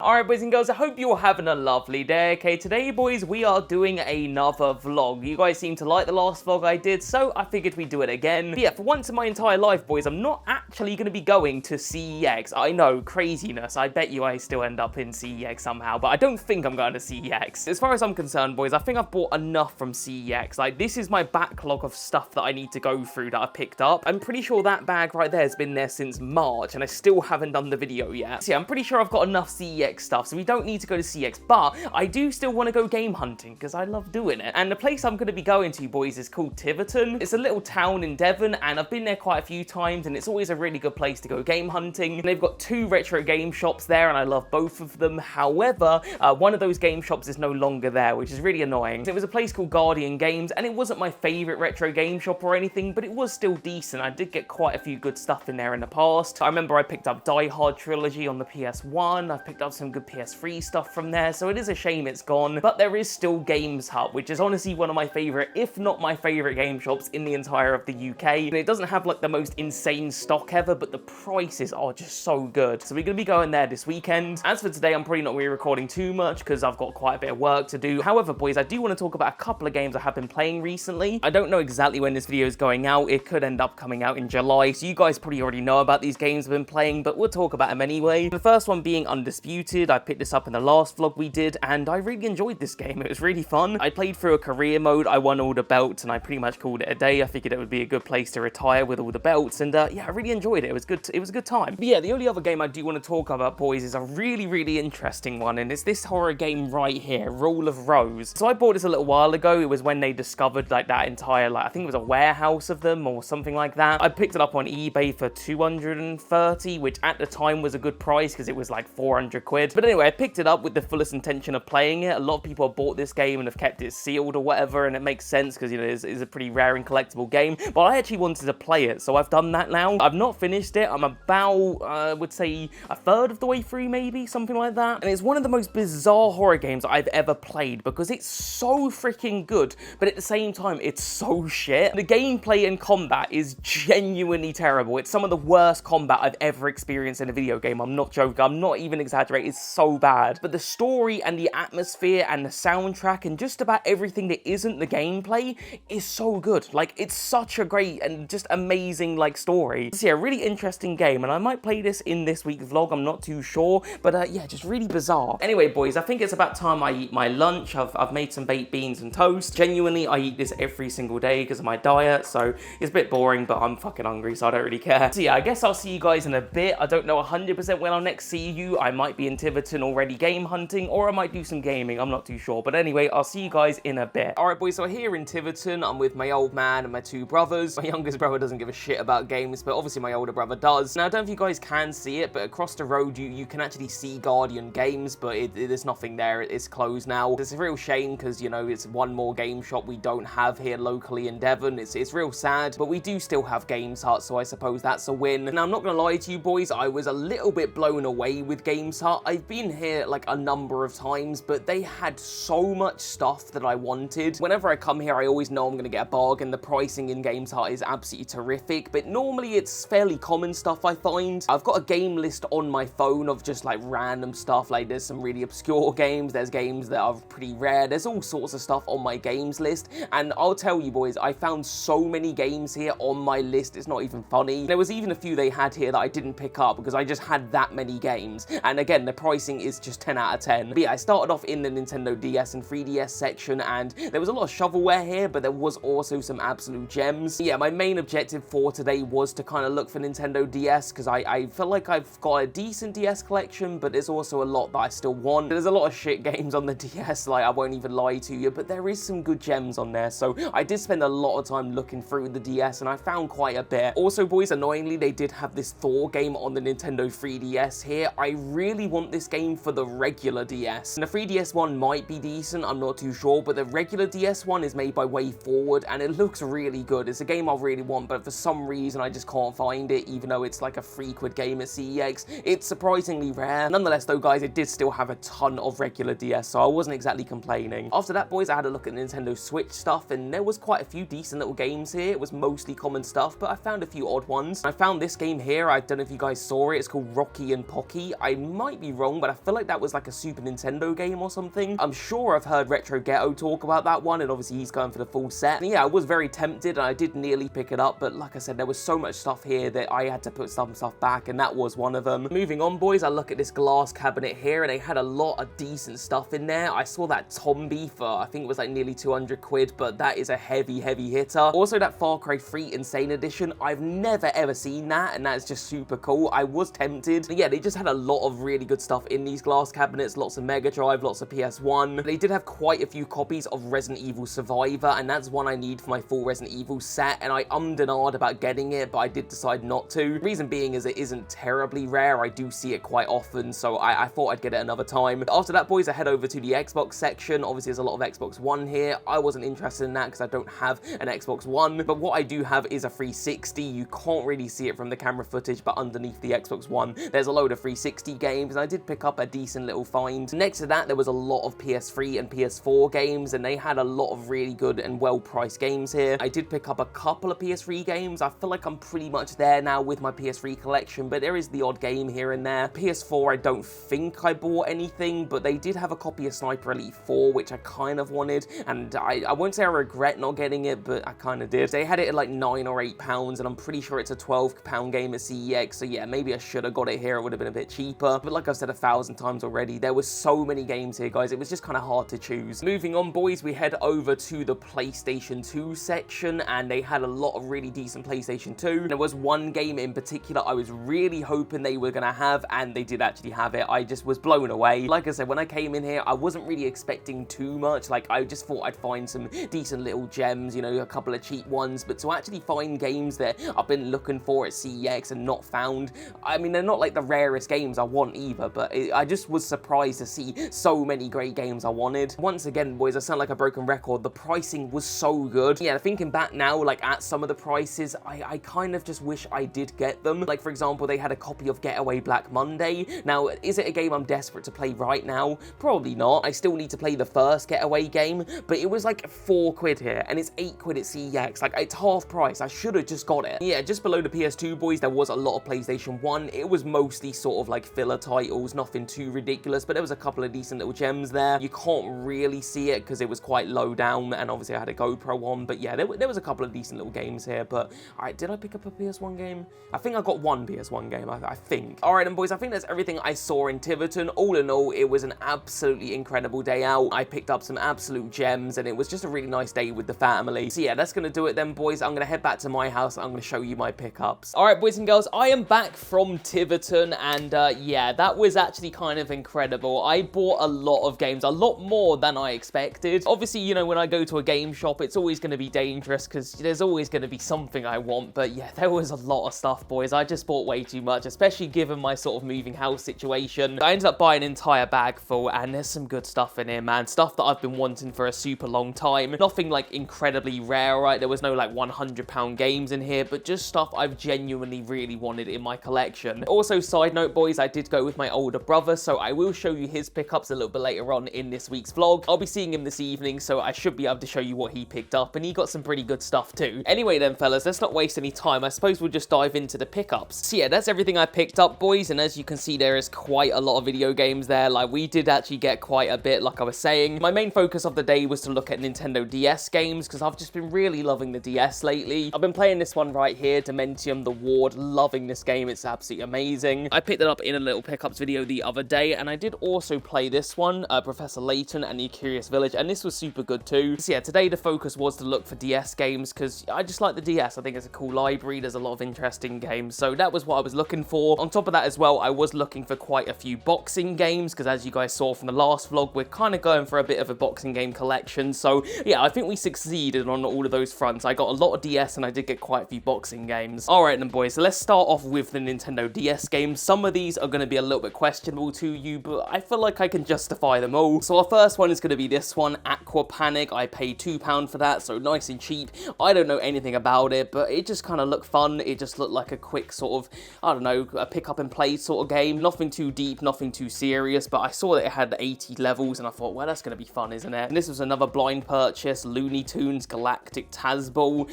Alright boys and girls, I hope you're having a lovely day. Okay, today boys, we are doing another vlog. You guys seem to like the last vlog I did, so I figured we'd do it again. But yeah, for once in my entire life, boys, I'm not actually going to be going to CEX. I know, craziness. I bet you I still end up in CEX somehow, but I don't think I'm going to CEX. As far as I'm concerned, boys, I think I've bought enough from CEX. Like, this is my backlog of stuff that I need to go through that I picked up. I'm pretty sure that bag right there has been there since March, and I still haven't done the video yet. So yeah, I'm pretty sure I've got enough CEX stuff, so we don't need to go to CX, but I do still want to go game hunting because I love doing it. And the place I'm going to be going to, boys, is called Tiverton. It's a little town in Devon, and I've been there quite a few times, and it's always a really good place to go game hunting. And they've got two retro game shops there, and I love both of them. However, one of those game shops is no longer there, which is really annoying. It was a place called Guardian Games, and it wasn't my favorite retro game shop or anything, but it was still decent. I did get quite a few good stuff in there in the past. I remember I picked up Die Hard Trilogy on the PS1. I've picked up some good PS3 stuff from there, so it is a shame it's gone, but there is still GAMEZHUT, which is honestly one of my favorite, if not my favorite game shops in the entire of the UK. And it doesn't have like the most insane stock ever, but the prices are just so good. So we're going to be going there this weekend. As for today, I'm probably not really recording too much because I've got quite a bit of work to do. However, boys, I do want to talk about a couple of games I have been playing recently. I don't know exactly when this video is going out. It could end up coming out in July, so you guys probably already know about these games I've been playing, but we'll talk about them anyway. The first one being Undisputed. I picked this up in the last vlog we did, and I really enjoyed this game. It was really fun. I played through a career mode, I won all the belts, and I pretty much called it a day. I figured it would be a good place to retire with all the belts, and yeah, I really enjoyed it. It was good. It was a good time. But yeah, the only other game I do want to talk about, boys, is a really interesting one, and it's this horror game right here, Rule of Rose. So I bought this a little while ago. It was when they discovered like that entire, like, I think it was a warehouse of them or something like that. I picked it up on eBay for 230, which at the time was a good price because it was like 400 quid. But anyway, I picked it up with the fullest intention of playing it. A lot of people have bought this game and have kept it sealed or whatever, and it makes sense because, you know, it's a pretty rare and collectible game, but I actually wanted to play it, so I've done that now. I've not finished it. I'm about, I would say, a third of the way through, maybe, something like that, and it's one of the most bizarre horror games I've ever played because it's so freaking good, but at the same time, it's so shit. The gameplay and combat is genuinely terrible. It's some of the worst combat I've ever experienced in a video game. I'm not joking. I'm not even exaggerating. It's so bad, but the story and the atmosphere and the soundtrack and just about everything that isn't the gameplay is so good. Like, it's such a great and just amazing, like, story. So yeah, really interesting game, and I might play this in this week's vlog. I'm not too sure, but yeah, just really bizarre. Anyway, boys, I think it's about time I eat my lunch. I've made some baked beans and toast. Genuinely, I eat this every single day because of my diet, so it's a bit boring, but I'm fucking hungry, so I don't really care. So yeah, I guess I'll see you guys in a bit. I don't know 100% when I'll next see you. I might be in Tiverton already game hunting, or I might do some gaming. I'm not too sure, but anyway, I'll see you guys in a bit. Alright, boys, so here in Tiverton, I'm with my old man and my two brothers. My youngest brother doesn't give a shit about games, but obviously my older brother does. Now, I don't know if you guys can see it, but across the road, you can actually see Guardian Games, but there's nothing there. It's closed now. It's a real shame because, you know, it's one more game shop we don't have here locally in Devon. It's real sad, but we do still have GAMEZHUT, so I suppose that's a win. Now, I'm not gonna lie to you, boys, I was a little bit blown away with GAMEZHUT. I've been here like a number of times, but they had so much stuff that I wanted. Whenever I come here, I always know I'm gonna get a bargain. The pricing in GAMEZHUT is absolutely terrific, but normally it's fairly common stuff I find. I've got a game list on my phone of just like random stuff. Like, there's some really obscure games, there's games that are pretty rare, there's all sorts of stuff on my games list, and I'll tell you, boys, I found so many games here on my list, it's not even funny. There was even a few they had here that I didn't pick up because I just had that many games, and again, the pricing is just 10 out of 10. But yeah, I started off in the Nintendo DS and 3DS section, and there was a lot of shovelware here, but there was also some absolute gems. Yeah, my main objective for today was to kind of look for Nintendo DS because I feel like I've got a decent DS collection, but there's also a lot that I still want. There's a lot of shit games on the DS, like, I won't even lie to you, but there is some good gems on there, so I did spend a lot of time looking through the DS, and I found quite a bit. Also, boys, annoyingly, they did have this Thor game on the Nintendo 3DS here. I really want this game for the regular DS. And the 3DS one might be decent, I'm not too sure, but the regular DS one is made by WAAAAY, and it looks really good. It's a game I really want, but for some reason, I just can't find it, even though it's like a £3 game at CEX. It's surprisingly rare. Nonetheless, though, guys, it did still have a ton of regular DS, so I wasn't exactly complaining. After that, boys, I had a look at Nintendo Switch stuff, and there was quite a few decent little games here. It was mostly common stuff, but I found a few odd ones. I found this game here. I don't know if you guys saw it. It's called Rocky and Pocky. I might be be wrong, but I feel like that was like a Super Nintendo game or something. I'm sure I've heard Retro Ghetto talk about that one, and obviously he's going for the full set. And yeah, I was very tempted, and I did nearly pick it up, but like I said, there was so much stuff here that I had to put some stuff back, and that was one of them. Moving on, boys, I look at this glass cabinet here, and they had a lot of decent stuff in there. I saw that Tombi for, I think it was like nearly 200 quid, but that is a heavy hitter. Also, that Far Cry 3 Insane Edition, I've never ever seen that, and that's just super cool. I was tempted. But yeah, they just had a lot of really good stuff in these glass cabinets, lots of Mega Drive, lots of PS1. They did have quite a few copies of Resident Evil Survivor, and that's one I need for my full Resident Evil set, and I ummed and ahed about getting it, but I did decide not to. Reason being is it isn't terribly rare. I do see it quite often, so I thought I'd get it another time. After that, boys, I head over to the Xbox section. Obviously, there's a lot of Xbox One here. I wasn't interested in that because I don't have an Xbox One, but what I do have is a 360. You can't really see it from the camera footage, but underneath the Xbox One, there's a load of 360 games, and I did pick up a decent little find. Next to that, there was a lot of PS3 and PS4 games, and they had a lot of really good and well-priced games here. I did pick up a couple of PS3 games. I feel like I'm pretty much there now with my PS3 collection, but there is the odd game here and there. PS4, I don't think I bought anything, but they did have a copy of Sniper Elite 4, which I kind of wanted, and I won't say I regret not getting it, but I kind of did. They had it at like £9 or £8, and I'm pretty sure it's a £12 game at CEX, so yeah, maybe I should have got it here. It would have been a bit cheaper, but like I've said 1,000 times already, there was so many games here, guys. It was just kind of hard to choose. Moving on, boys, we head over to the PlayStation 2 section, and they had a lot of really decent PlayStation 2. There was one game in particular I was really hoping they were going to have, and they did actually have it. I just was blown away. Like I said, when I came in here, I wasn't really expecting too much. Like, I just thought I'd find some decent little gems, you know, a couple of cheap ones, but to actually find games that I've been looking for at CEX and not found, I mean, they're not like the rarest games I want either, but I just was surprised to see so many great games I wanted. Once again, boys, I sound like a broken record. The pricing was so good. Yeah, thinking back now, like at some of the prices, I kind of just wish I did get them. Like, for example, they had a copy of Getaway Black Monday. Now, is it a game I'm desperate to play right now? Probably not. I still need to play the first Getaway game, but it was like 4 quid here, and it's 8 quid at CEX. Like, it's half price. I should have just got it. Yeah, just below the PS2, boys, there was a lot of PlayStation 1. It was mostly sort of like filler titles, nothing too ridiculous, but there was a couple of decent little gems there. You can't really see it because it was quite low down, and obviously I had a GoPro on, but yeah, there was a couple of decent little games here. But alright, did I pick up a PS1 game? I think I got one PS1 game, I think. Alright, and boys, I think that's everything I saw in Tiverton. All in all, it was an absolutely incredible day out. I picked up some absolute gems, and it was just a really nice day with the family. So yeah, that's gonna do it then, boys. I'm gonna head back to my house, and I'm gonna show you my pickups. Alright, boys and girls, I am back from Tiverton, and yeah, that was actually kind of incredible. I bought a lot of games, a lot more than I expected. Obviously, you know, when I go to a game shop, it's always going to be dangerous because there's always going to be something I want, but yeah, there was a lot of stuff, boys. I just bought way too much, especially given my sort of moving house situation. I ended up buying an entire bag full, and there's some good stuff in here, man. Stuff that I've been wanting for a super long time. Nothing like incredibly rare, right? There was no like £100 games in here, but just stuff I've genuinely really wanted in my collection. Also, side note, boys, I did go with my older brother, so I will show you his pickups a little bit later on in this week's vlog. I'll be seeing him this evening, so I should be able to show you what he picked up, and he got some pretty good stuff too. Anyway then, fellas, let's not waste any time. I suppose we'll just dive into the pickups. So yeah, that's everything I picked up, boys, and as you can see, there is quite a lot of video games there. Like, we did actually get quite a bit, like I was saying. My main focus of the day was to look at Nintendo DS games, because I've just been really loving the DS lately. I've been playing this one right here, Dementium the Ward, loving this game. It's absolutely amazing. I picked it up in a little pickups video the other day, and I did also play this one, Professor Layton and the Curious Village, and this was super good too. So yeah, today the focus was to look for DS games, because I just like the DS. I think it's a cool library. There's a lot of interesting games, so that was what I was looking for. On top of that as well, I was looking for quite a few boxing games, because as you guys saw from the last vlog, we're kind of going for a bit of a boxing game collection. So yeah, I think we succeeded on all of those fronts. I got a lot of DS, and I did get quite a few boxing games. Alright then, boys, so let's start off with the Nintendo DS games. Some of these are going to be a little bit questionable to you, but I feel like I can justify them all. So our first one is going to be this one, Aqua Panic. I paid £2 for that, so nice and cheap. I don't know anything about it, but it just kind of looked fun. It just looked like a quick sort of, I don't know, a pick up and play sort of game. Nothing too deep, nothing too serious, but I saw that it had 80 levels, and I thought, well, that's going to be fun, isn't it? And this was another blind purchase, Looney Tunes Galactic Tazball.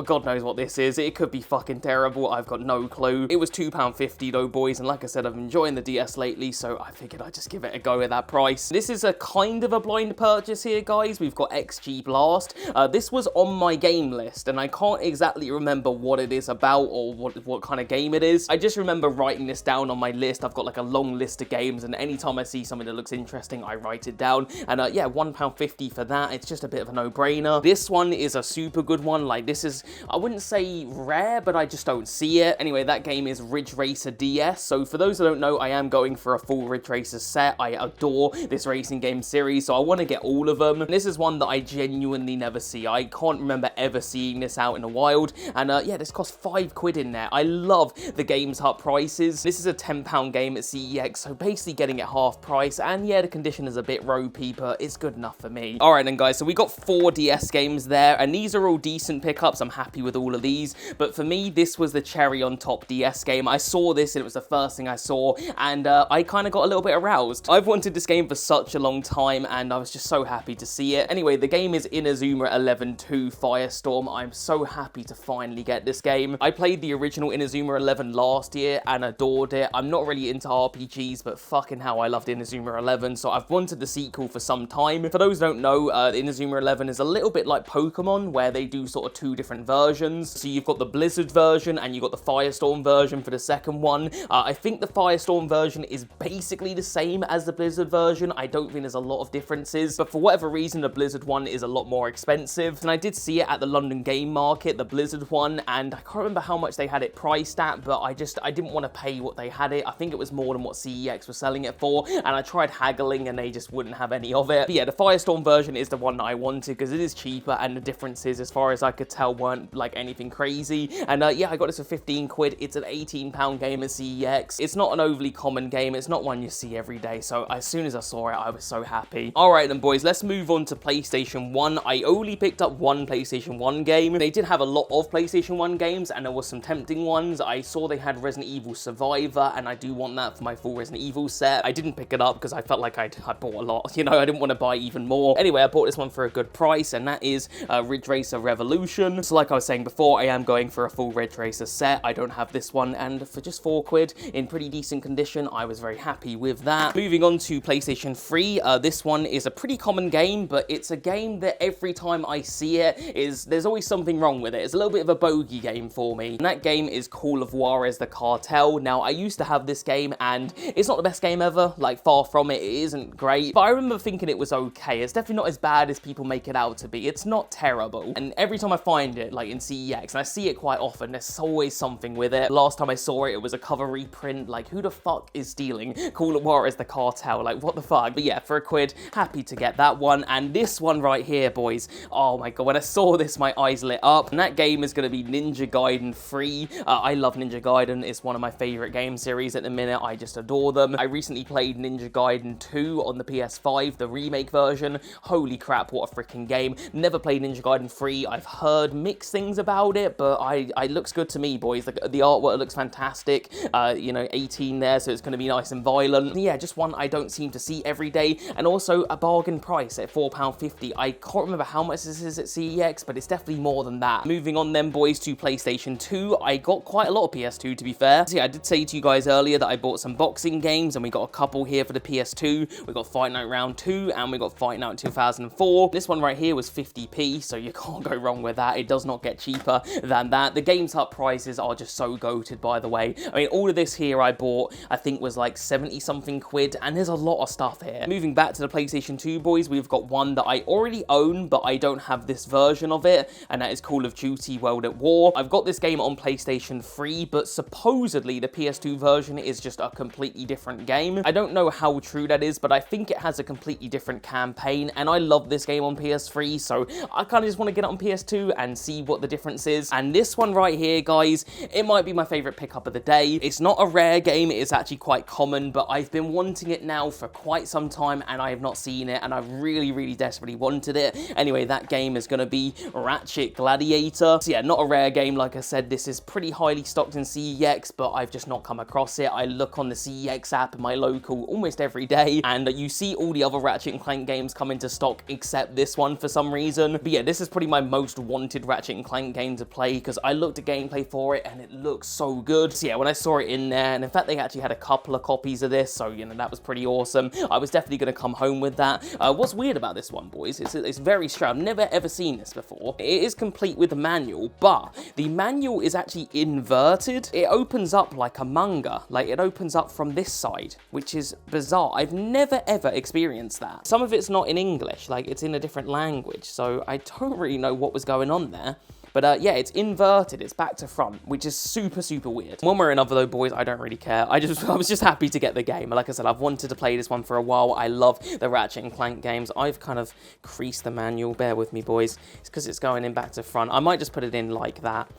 God knows what this is. It could be fucking terrible. I've got no clue. It was £2.50 though, boys, and like I said, I'm enjoying a DS lately, so I figured I'd just give it a go at that price. This is a kind of a blind purchase here, guys. We've got XG Blast. This was on my game list, and I can't exactly remember what it is about or what kind of game it is. I just remember writing this down on my list. I've got like a long list of games, and anytime I see something that looks interesting, I write it down. And yeah, £1.50 for that. It's just a bit of a no-brainer. This one is a super good one. Like, this is, I wouldn't say rare, but I just don't see it. Anyway, that game is Ridge Racer DS. So for those who don't know, I am going for a full Ridge Racer set. I adore this racing game series, so I want to get all of them. This is one that I genuinely never see. I can't remember ever seeing this out in the wild. And yeah, this costs £5 in there. I love the Games Hut prices. This is a £10 game at CEX, so basically getting it half price. And yeah, the condition is a bit ropey, but it's good enough for me. All right then, guys, so we got 4 DS games there, and these are all decent pickups. I'm happy with all of these, but for me, this was the cherry on top DS game. I saw this, and it was the first thing I saw, and I kind of got a little bit aroused. I've wanted this game for such a long time, and I was just so happy to see it. Anyway, the game is Inazuma 11 2 Firestorm. I'm so happy to finally get this game. I played the original Inazuma 11 last year and adored it. I'm not really into RPGs, but fucking hell, I loved Inazuma 11, so I've wanted the sequel for some time. For those who don't know, Inazuma 11 is a little bit like Pokemon, where they do sort of 2 different versions. So you've got the Blizzard version, and you've got the Firestorm version for the second one. I think the Firestorm version is basically the same as the Blizzard version. I don't think there's a lot of differences, but for whatever reason, the Blizzard one is a lot more expensive. And I did see it at the London Game Market, the Blizzard one, and I can't remember how much they had it priced at, but I didn't want to pay what they had it. I think it was more than what CEX was selling it for, and I tried haggling, and they just wouldn't have any of it. But yeah, the Firestorm version is the one that I wanted, because it is cheaper, and the differences, as far as I could tell, weren't like anything crazy. And yeah, I got this for £15. It's an £18 game at CEX. It's not an overly common game. It's not one you see every day, so as soon as I saw it, I was so happy. All right then, boys, let's move on to PlayStation 1. I only picked up one PlayStation 1 game. They did have a lot of PlayStation 1 games, and there was some tempting ones. I saw they had Resident Evil Survivor, and I do want that for my full Resident Evil set. I didn't pick it up because I felt like I bought a lot. You know, I didn't want to buy even more. Anyway, I bought this one for a good price, and that is Ridge Racer Revolution. So like I was saying before, I am going for a full Ridge Racer set. I don't have this one, and for just £4 in pretty decent condition, I was very happy with that. Moving on to PlayStation 3, this one is a pretty common game, but it's a game that every time I see it, there's always something wrong with it. It's a little bit of a bogey game for me, and that game is Call of Juarez the Cartel. Now, I used to have this game, and it's not the best game ever, like far from it. It isn't great, but I remember thinking it was okay. It's definitely not as bad as people make it out to be. It's not terrible, and every time I find it, like in CEX, and I see it quite often, there's always something with it. Last time I saw it, it was a cover reprint. Like, who the fuck is stealing Call of Juarez the Cartel? Like, what the fuck? But yeah, for a quid, happy to get that one. And this one right here, boys, oh my god, when I saw this, my eyes lit up. And that game is going to be Ninja Gaiden 3. I love Ninja Gaiden. It's one of my favorite game series at the minute. I just adore them. I recently played Ninja Gaiden 2 on the PS5, the remake version. Holy crap, what a freaking game. Never played Ninja Gaiden 3. I've heard mixed things about it, but it looks good to me, boys. The artwork looks fantastic. You know, 18 there, so it's going to be nice and violent. Yeah, just one I don't seem to see every day, and also a bargain price at £4.50. I can't remember how much this is at CEX, but it's definitely more than that. Moving on then, boys, to PlayStation 2. I got quite a lot of PS2, to be fair. So yeah, I did say to you guys earlier that I bought some boxing games, and we got a couple here for the PS2. We got Fight Night Round 2, and we got Fight Night 2004. This one right here was 50p, so you can't go wrong with that. It does not get cheaper than that. The Games Hut prices are just so goated, by the way. I mean, all of this here I bought, I think was like 70-something quid, and there's a lot of stuff here. Moving back to the PlayStation 2, boys, we've got one that I already own, but I don't have this version of it, and that is Call of Duty World at War. I've got this game on PlayStation 3, but supposedly the PS2 version is just a completely different game. I don't know how true that is, but I think it has a completely different campaign, and I love this game on PS3, so I kind of just want to get it on PS2 and see what the difference is. And this one right here, guys, it might be my favorite pickup of the day. It's not a rare game, it is actually quite common, but I've been wanting it now for quite some time, and I have not seen it, and I really, really desperately wanted it. Anyway, that game is going to be Ratchet Gladiator. So yeah, not a rare game, like I said. This is pretty highly stocked in CEX, but I've just not come across it. I look on the CEX app in my local almost every day, and you see all the other Ratchet & Clank games come into stock except this one for some reason. But yeah, this is probably my most wanted Ratchet & Clank game to play, because I looked at gameplay for it, and it looks so good. So yeah, when I saw it in there, and in fact they actually had had a couple of copies of this, so, you know, that was pretty awesome. I was definitely going to come home with that. What's weird about this one, boys, it's very strange. I've never ever seen this before. It is complete with a manual, but the manual is actually inverted. It opens up like a manga. Like, it opens up from this side, which is bizarre. I've never ever experienced that. Some of it's not in English, like, it's in a different language, so I don't really know what was going on there. But yeah, it's inverted, it's back to front, which is super, super weird. One way or another though, boys, I don't really care. I was just happy to get the game. Like I said, I've wanted to play this one for a while. I love the Ratchet and Clank games. I've kind of creased the manual, bear with me, boys. It's because it's going in back to front. I might just put it in like that.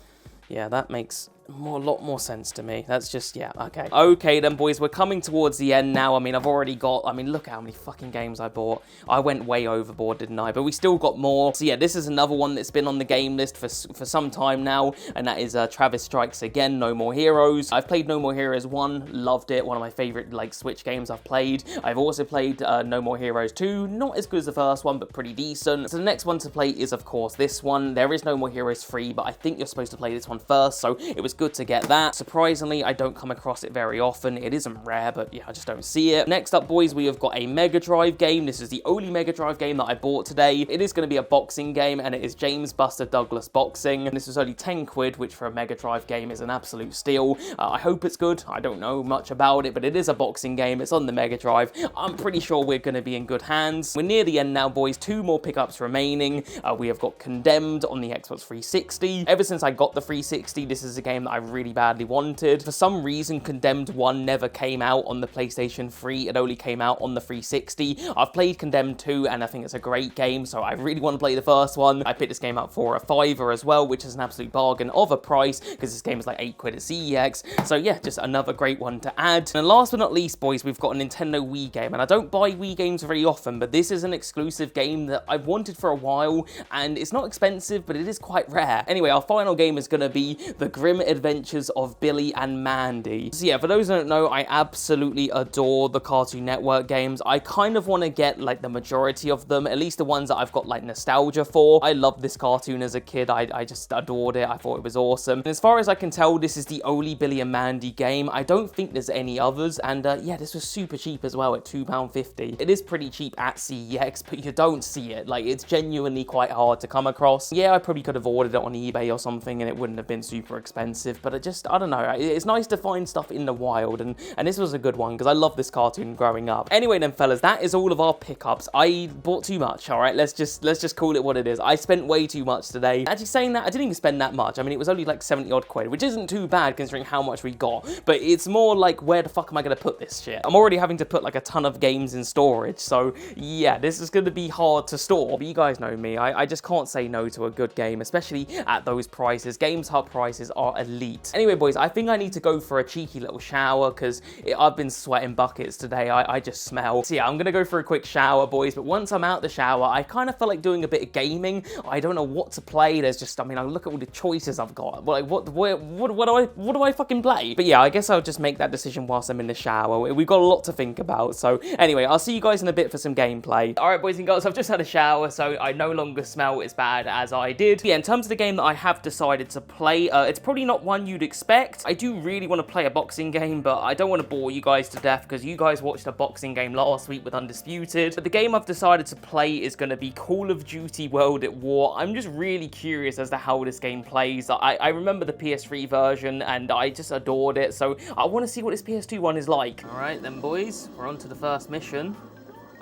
Yeah, that makes a lot more sense to me. That's just, yeah, okay. Okay then, boys, we're coming towards the end now. I mean, I've already got, I mean, look how many fucking games I bought. I went way overboard, didn't I? But we still got more. So yeah, this is another one that's been on the game list for some time now, and that is Travis Strikes Again, No More Heroes. I've played No More Heroes 1, loved it. One of my favorite, like, Switch games I've played. I've also played No More Heroes 2, not as good as the first one, but pretty decent. So the next one to play is, of course, this one. There is No More Heroes 3, but I think you're supposed to play this one first, so it was good to get that. Surprisingly, I don't come across it very often. It isn't rare, but yeah, I just don't see it. Next up, boys, we have got a Mega Drive game. This is the only Mega Drive game that I bought today. It is going to be a boxing game, and it is James Buster Douglas Boxing. And this was only 10 quid, which for a Mega Drive game is an absolute steal. I hope it's good. I don't know much about it, but it is a boxing game. It's on the Mega Drive. I'm pretty sure we're going to be in good hands. We're near the end now, boys. 2 more pickups remaining. We have got Condemned on the Xbox 360. Ever since I got the 360, this is a game that I really badly wanted. For some reason, Condemned 1 never came out on the PlayStation 3. It only came out on the 360. I've played Condemned 2, and I think it's a great game, so I really want to play the first one. I picked this game up for a $5 as well, which is an absolute bargain of a price, because this game is like 8 quid at CEX. So yeah, just another great one to add. And last but not least, boys, we've got a Nintendo Wii game, and I don't buy Wii games very often, but this is an exclusive game that I've wanted for a while, and it's not expensive, but it is quite rare. Anyway, our final game is going to be The Grim Adventures of Billy and Mandy. So yeah, for those who don't know, I absolutely adore the Cartoon Network games. I kind of want to get like the majority of them, at least the ones that I've got like nostalgia for. I loved this cartoon as a kid. I just adored it. I thought it was awesome. And as far as I can tell, this is the only Billy and Mandy game. I don't think there's any others, and yeah, this was super cheap as well at £2.50. It is pretty cheap at CEX, but you don't see it. Like, it's genuinely quite hard to come across. Yeah, I probably could have ordered it on eBay or something, and it wouldn't have been super expensive, but I don't know. It's nice to find stuff in the wild, and this was a good one, because I love this cartoon growing up. Anyway then, fellas, that is all of our pickups. I bought too much, all right? Let's just call it what it is. I spent way too much today. Actually, saying that, I didn't even spend that much. I mean, it was only like 70 odd quid, which isn't too bad considering how much we got, but it's more like, where the fuck am I going to put this shit? I'm already having to put like a ton of games in storage, so yeah, this is going to be hard to store, but you guys know me. I just can't say no to a good game, especially at those prices. GameZHut prices are elite. Anyway, boys, I think I need to go for a cheeky little shower, because I've been sweating buckets today. I just smell. So yeah, I'm gonna go for a quick shower, boys, but once I'm out the shower, I kind of feel like doing a bit of gaming. I don't know what to play. There's just, I mean, I look at all the choices I've got. Like, what do I fucking play? But yeah, I guess I'll just make that decision whilst I'm in the shower. We've got a lot to think about. So anyway, I'll see you guys in a bit for some gameplay. All right, boys and girls, I've just had a shower, so I no longer smell as bad as I did. Yeah, in terms of the game that I have decided to play, it's probably not one you'd expect. I do really want to play a boxing game, but I don't want to bore you guys to death, because you guys watched a boxing game last week with Undisputed. But the game I've decided to play is going to be Call of Duty World at War. I'm just really curious as to how this game plays. I remember the PS3 version, and I just adored it, so I want to see what this PS2 one is like. All right then, boys, we're on to the first mission.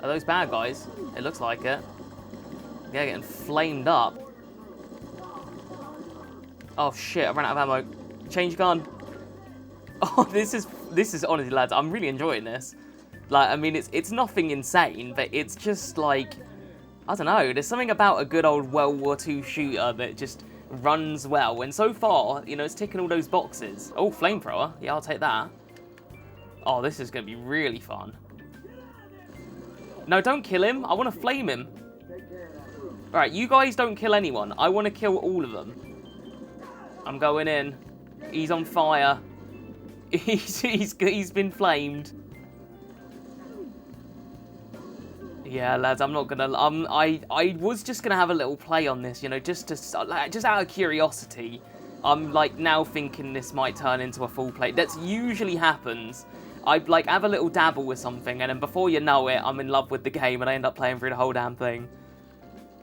Are those bad guys? It looks like it. They're getting flamed up. Oh shit, I ran out of ammo. Change gun. Oh, this is honestly, lads, I'm really enjoying this. Like, I mean, it's nothing insane, but it's just like, I don't know, there's something about a good old World War II shooter that just runs well, and so far, you know, it's ticking all those boxes. Oh, flamethrower. Yeah, I'll take that. Oh, this is going to be really fun. No, don't kill him. I want to flame him. Alright, you guys don't kill anyone. I want to kill all of them. I'm going in. He's on fire. He's been flamed. Yeah, lads, I'm not gonna. I was just gonna have a little play on this, you know, just out of curiosity. I'm like now thinking this might turn into a full play. That usually happens, I like have a little dabble with something, and then before you know it, I'm in love with the game, and I end up playing through the whole damn thing.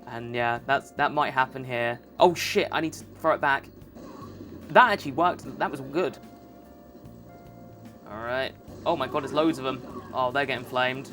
And yeah, that might happen here. Oh shit, I need to throw it back. That actually worked. That was good. Alright. Oh my god, there's loads of them. Oh, they're getting flamed.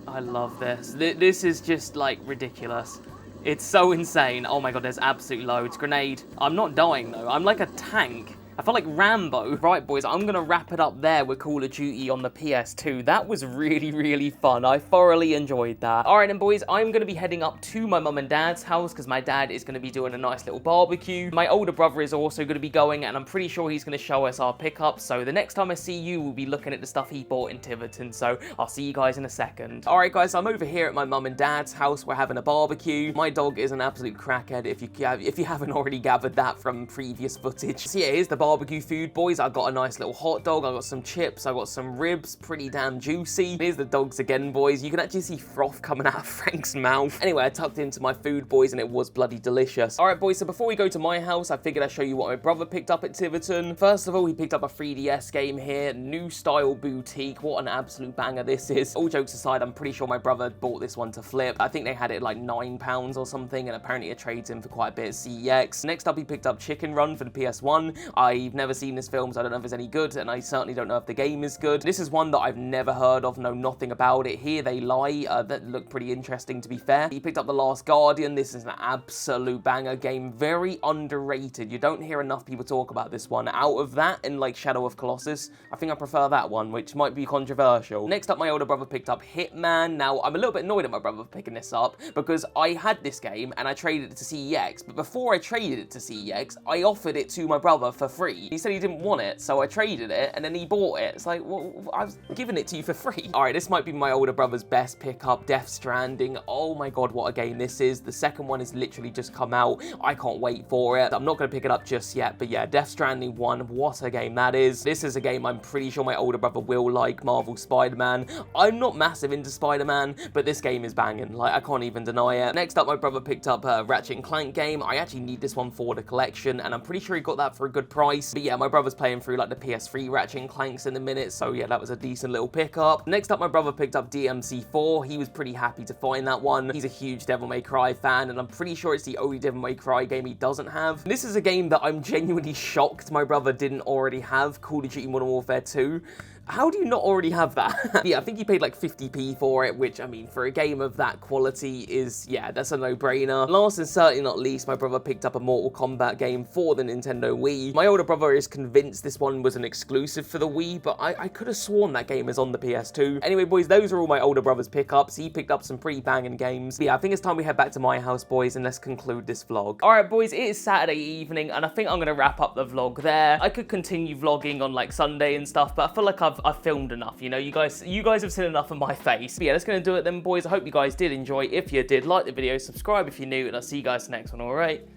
I love this. This is just, like, ridiculous. It's so insane. Oh my god, there's absolutely loads. Grenade. I'm not dying, though. I'm like a tank. I feel like Rambo. Right, boys, I'm going to wrap it up there with Call of Duty on the PS2. That was really, really fun. I thoroughly enjoyed that. All right, then, boys, I'm going to be heading up to my mum and dad's house because my dad is going to be doing a nice little barbecue. My older brother is also going to be going, and I'm pretty sure he's going to show us our pickup. So the next time I see you, we'll be looking at the stuff he bought in Tiverton. So I'll see you guys in a second. All right, guys, I'm over here at my mum and dad's house. We're having a barbecue. My dog is an absolute crackhead, if you haven't already gathered that from previous footage. So yeah, here's the barbecue food, boys. I got a nice little hot dog, I got some chips, I got some ribs, pretty damn juicy. Here's the dogs again, boys. You can actually see froth coming out of Frank's mouth. Anyway, I tucked into my food, boys, and it was bloody delicious. All right, boys, so before we go to my house, I figured I'd show you what my brother picked up at Tiverton. First of all, he picked up a 3DS game here, New Style Boutique. What an absolute banger this is. All jokes aside, I'm pretty sure my brother bought this one to flip. I think they had it like £9 or something, and apparently it trades in for quite a bit at CEX. Next up, he picked up Chicken Run for the PS1. I've never seen this film, so I don't know if it's any good, and I certainly don't know if the game is good. This is one that I've never heard of, know nothing about it. Here They Lie, that looked pretty interesting, to be fair. He picked up The Last Guardian. This is an absolute banger game, very underrated. You don't hear enough people talk about this one. Out of that and like Shadow of Colossus, I think I prefer that one, which might be controversial. Next up, my older brother picked up Hitman. Now, I'm a little bit annoyed at my brother for picking this up because I had this game and I traded it to CEX, but before I traded it to CEX, I offered it to my brother for free. He said he didn't want it, so I traded it, and then he bought it. It's like, well, I was giving it to you for free. All right, this might be my older brother's best pickup, Death Stranding. Oh my god, what a game this is. The second one has literally just come out. I can't wait for it. I'm not going to pick it up just yet, but yeah, Death Stranding 1, what a game that is. This is a game I'm pretty sure my older brother will like, Marvel Spider-Man. I'm not massive into Spider-Man, but this game is banging. Like, I can't even deny it. Next up, my brother picked up a Ratchet & Clank game. I actually need this one for the collection, and I'm pretty sure he got that for a good price. But yeah, my brother's playing through like the PS3 Ratchet & Clanks in a minute, so yeah, that was a decent little pickup. Next up, my brother picked up DMC4. He was pretty happy to find that one. He's a huge Devil May Cry fan, and I'm pretty sure it's the only Devil May Cry game he doesn't have. This is a game that I'm genuinely shocked my brother didn't already have, Call of Duty Modern Warfare 2. How do you not already have that? Yeah, I think he paid like 50p for it, which, I mean, for a game of that quality is, yeah, that's a no-brainer. Last and certainly not least, my brother picked up a Mortal Kombat game for the Nintendo Wii. My older brother is convinced this one was an exclusive for the Wii, but I could have sworn that game is on the PS2. Anyway, boys, those are all my older brother's pickups. He picked up some pretty banging games. But yeah, I think it's time we head back to my house, boys, and let's conclude this vlog. All right, boys, it is Saturday evening, and I think I'm going to wrap up the vlog there. I could continue vlogging on like Sunday and stuff, but I feel like I've filmed enough, you know, you guys have seen enough of my face. But yeah, that's gonna do it then, boys. I hope you guys did enjoy. If you did, like the video, subscribe if you're new, and I'll see you guys next one. All right,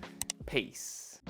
peace.